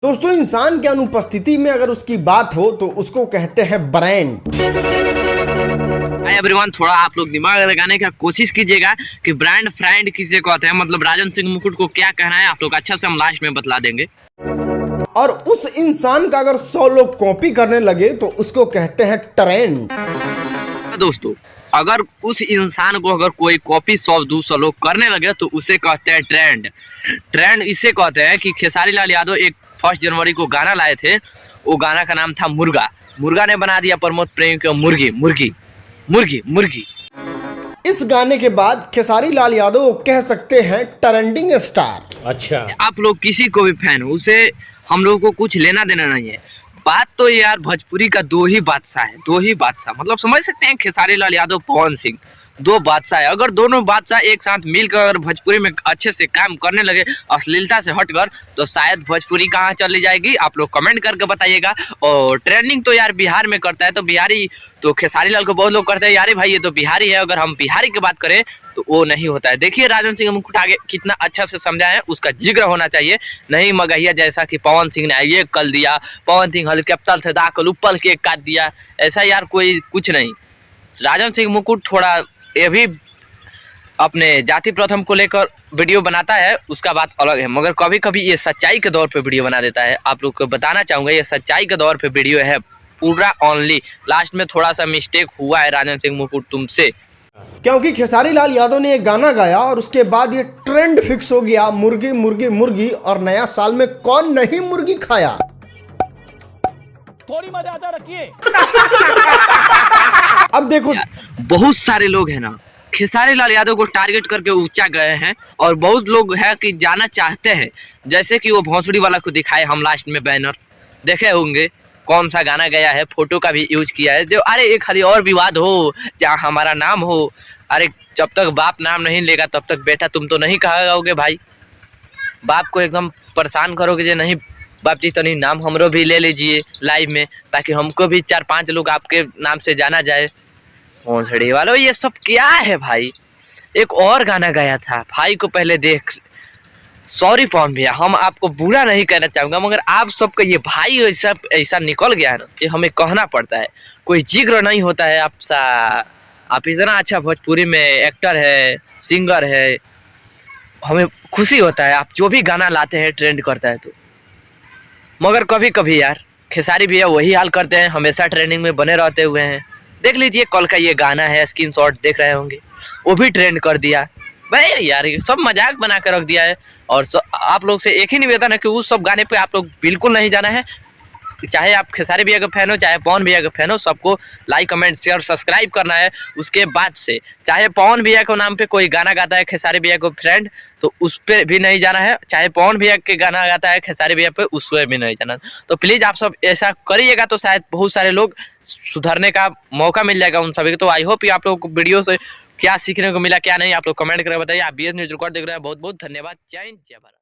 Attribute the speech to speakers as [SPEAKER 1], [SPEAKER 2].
[SPEAKER 1] दोस्तों, इंसान की अनुपस्थिति में अगर उसकी बात हो तो उसको कहते हैं ब्रांड।
[SPEAKER 2] हाय एवरीवन, थोड़ा आप लोग दिमाग लगाने का कोशिश कीजिएगा कि ब्रांड फ्रेंड किसे कहते हैं, मतलब राजन सिंह मुकुट को क्या कहना है आप लोग अच्छा से हम लास्ट में बतला देंगे।
[SPEAKER 1] और उस इंसान का अगर 100 लोग कॉपी करने लगे तो उसको कहते हैं ट्रेंड।
[SPEAKER 2] दोस्तों, अगर उस इंसान को अगर कोई कॉपी 100-200 लोग करने लगे तो उसे कहते हैं ट्रेंड। ट्रेंड इसे कहते हैं कि खेसारी लाल यादव एक 1 जनवरी को गाना लाए थे। वो गाना का नाम था मुर्गा। मुर्गा ने बना दिया प्रमोद प्रेमी को मुर्गी मुर्गी मुर्गी मुर्गी।
[SPEAKER 1] इस गाने के बाद खेसारी लाल यादव को कह सकते हैं ट्रेंडिंग स्टार।
[SPEAKER 3] अच्छा,
[SPEAKER 2] आप लोग किसी को भी फैन हो, उसे हम लोग को कुछ लेना देना नहीं है। बात तो यार भोजपुरी का दो ही बादशाह है, दो ही बादशाह, मतलब समझ सकते हैं खेसारी लाल यादव, पवन सिंह, दो बादशाह है। अगर दोनों बादशाह एक साथ मिलकर अगर भोजपुरी में अच्छे से काम करने लगे अश्लीलता से हटकर, तो शायद भोजपुरी कहाँ चली जाएगी आप लोग कमेंट करके बताइएगा। और ट्रेंडिंग तो यार बिहार में करता है, तो बिहारी तो खेसारी लाल को बहुत लोग करते हैं यार भाई ये तो बिहारी है। अगर हम बिहारी की बात करें तो वो नहीं होता है। देखिए राजन सिंह मुकुट आगे कितना अच्छा से समझा है, उसका जिक्र होना चाहिए, नहीं मगहिया जैसा कि पवन सिंह ने ये कर दिया, पवन सिंह हेलीकॉप्टर से दाखिल ऊपर के काट दिया, ऐसा यार कोई कुछ नहीं। राजन सिंह मुकुट थोड़ा ये भी अपने जाति प्रथम को लेकर वीडियो बनाता है, उसका बात अलग है, मगर कभी कभी ये सच्चाई के दौर पे वीडियो बना देता है। आप लोग को बताना चाहूँगा ये सच्चाई के दौर पे वीडियो है पूरा ओनली। लास्ट में थोड़ा सा मिस्टेक हुआ है राजन सिंह मुकुट तुमसे,
[SPEAKER 1] क्योंकि खेसारी लाल यादव ने एक गाना गाया और उसके बाद ये ट्रेंड फिक्स हो गया, मुर्गी मुर्गी मुर्गी। और नया साल में कौन नहीं मुर्गी खाया।
[SPEAKER 3] थोड़ी मर्यादा रखिए।
[SPEAKER 1] अब देखो,
[SPEAKER 2] बहुत सारे लोग हैं ना खेसारी लाल यादव को टारगेट करके ऊंचा गए हैं, और बहुत लोग हैं कि जाना चाहते हैं, जैसे कि वो भोंसड़ी वाला को दिखाए। हम लास्ट में बैनर देखे होंगे, कौन सा गाना गया है, फोटो का भी यूज किया है। जो अरे एक खाली और विवाद हो जहाँ हमारा नाम हो, अरे जब तक बाप नाम नहीं लेगा तब तक बेटा तुम तो नहीं कहोगे भाई। बाप को एकदम परेशान करोगे जो नहीं बाप जी तनी नाम हमरो भी ले लीजिए लाइव में, ताकि हमको भी 4-5 लोग आपके नाम से जाना जाए। भोंसड़ी वालों ये सब क्या है भाई। एक और गाना गाया था, भाई को पहले देख। सॉरी पवन भैया, हम आपको बुरा नहीं कहना चाहूँगा, मगर आप सबका ये भाई ऐसा ऐसा निकल गया है ना कि हमें कहना पड़ता है। कोई जिक्र नहीं होता है आपसा। आप इतना अच्छा भोजपुरी में एक्टर है, सिंगर है, हमें खुशी होता है आप जो भी गाना लाते हैं ट्रेंड करता है तो। मगर कभी कभी यार खेसारी भैया वही हाल करते हैं, हमेशा ट्रेंडिंग में बने रहते हुए हैं। देख लीजिए कल का ये गाना है, स्क्रीनशॉट देख रहे होंगे, वो भी ट्रेंड कर दिया भाई। यार ये सब मजाक बना कर रख दिया है। और आप लोग से एक ही निवेदन है कि उस सब गाने पे आप लोग बिल्कुल नहीं जाना है। चाहे आप खेसारी भैया के फैन हो, चाहे पवन भैया के फैन हो, सबको लाइक कमेंट शेयर सब्सक्राइब करना है। उसके बाद से चाहे पवन भैया के नाम पे कोई गाना गाता है खेसारी भैया को फ्रेंड, तो उस पर भी नहीं जाना है। चाहे पवन भैया के गाना गाता है खेसारी भैया पे, उस पर भी नहीं जाना। तो प्लीज़ आप सब ऐसा करिएगा तो शायद बहुत सारे लोग सुधरने का मौका मिल जाएगा उन सभी को। तो आई होप कि आप लोग को वीडियो से क्या सीखने को मिला क्या नहीं आप लोग कमेंट करके बताइए। आप BS न्यूज़ रिकॉर्ड देख रहे हैं, बहुत बहुत धन्यवाद। जय हिंद जय भारत।